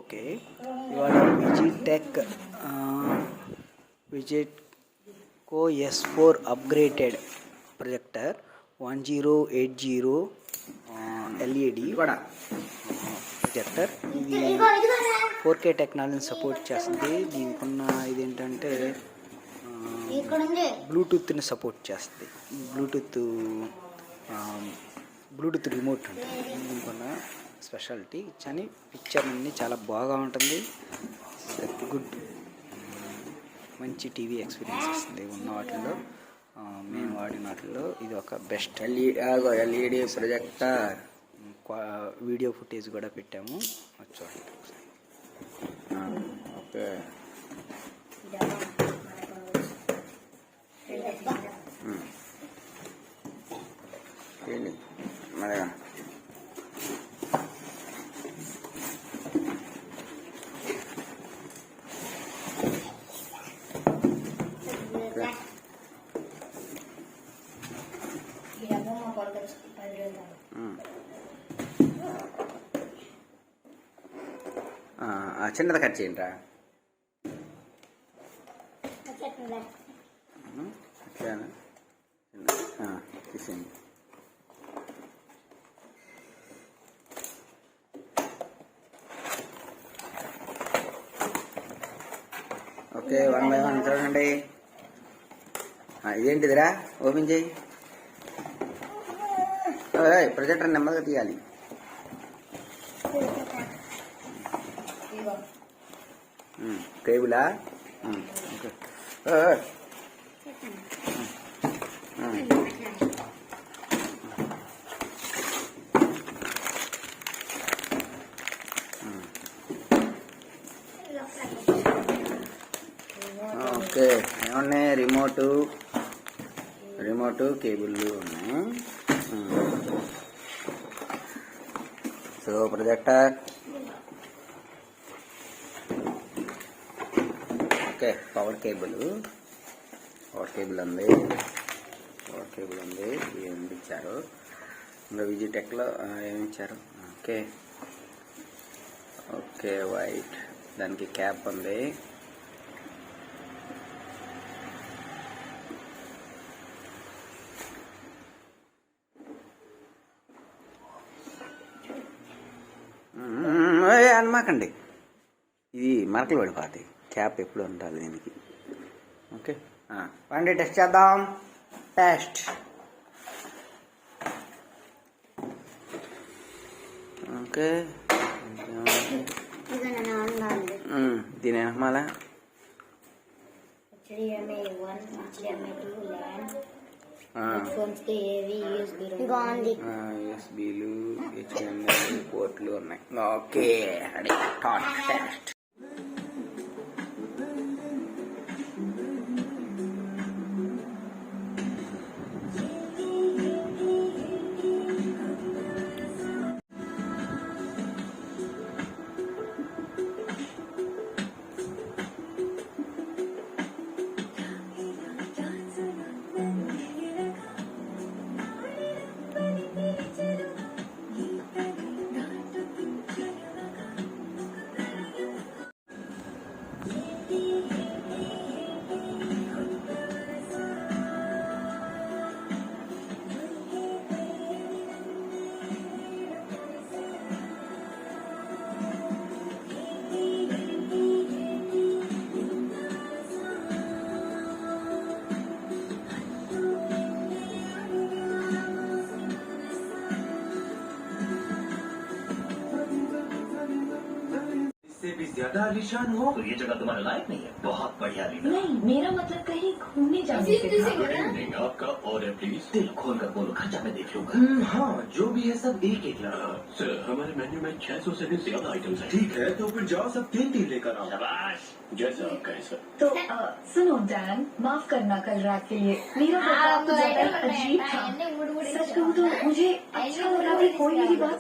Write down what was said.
Okay, ఇవాళ విజిటెకో S4 upgraded projector 1080 LED projector. ఇది 4K టెక్నాలజీని సపోర్ట్ చేస్తుంది. దీనికున్న ఇదేంటంటే బ్లూటూత్ని సపోర్ట్ చేస్తుంది. బ్లూటూత్ రిమోట్ ఉంటుంది. దీనికున్న స్పెషాలిటీ కానీ పిక్చర్ అన్నీ చాలా బాగా ఉంటుంది. గుడ్, మంచి టీవీ ఎక్స్పీరియన్స్ ఇస్తుంది. ఉన్న వాటిల్లో మేము వాడిన వాటిల్లో ఇది ఒక best. LED projector video footage కూడా పెట్టాము, చూడండి. ఓకే, చిన్నది కట్ చేయండి. తీసేయండి. ఓకే, 1 by 1 చూడండి. ఇదేంటిదిరా, ఓపెన్ చేయి. ప్రొజెక్టర్ నెమ్మదిగా తీయాలి. కేబులా? ఓకే, ఏమన్నాయి? రిమోటు కేబుల్ ఉన్నాయి. So projector, okay, power cable ఉంది. ఏమి ఇచ్చారు ఇంకా విజిటెక్లో ఏమి ఇచ్చారు? ఓకే, వైట్, దానికి క్యాప్ ఉంది. అనమాకండి, ఇది మరకలు పడిపోతాయి. క్యాప్ ఎప్పుడు ఉండాలి దీనికి. ఓకే, పండి టెస్ట్ చేద్దాం. టెస్ట్. ఓకే, దీని వెనకమాల యూఎస్బీలు, HDMI పోర్ట్లు ఉన్నాయి. Okay, ready. టెస్ట్. भी ज्यादा आलीशान हो तो ये जगह तुम्हारे लायक नहीं है। बहुत बढ़िया लीना। नहीं, मेरा मतलब कहीं घूमने जाने से था। नहीं, आपका और है प्लीज। दिल खोल कर बोलो, खर्चा मैं देख लूंगा। हाँ, जो भी है सब एक एक लाख। सर, हमारे मेन्यू में 600 से भी ज्यादा आइटम्स हैं। ठीक है, तो फिर जाओ सब 3 लेकर आओ। शाबाश, जैसा आप कहें सर। तो सुनो डैन, माफ करना कल रात के लिए। मेरा बर्ताव तो ज्यादा अजीब था। सच कहूँ तो मुझे अच्छा लगा कि कोई मेरी बात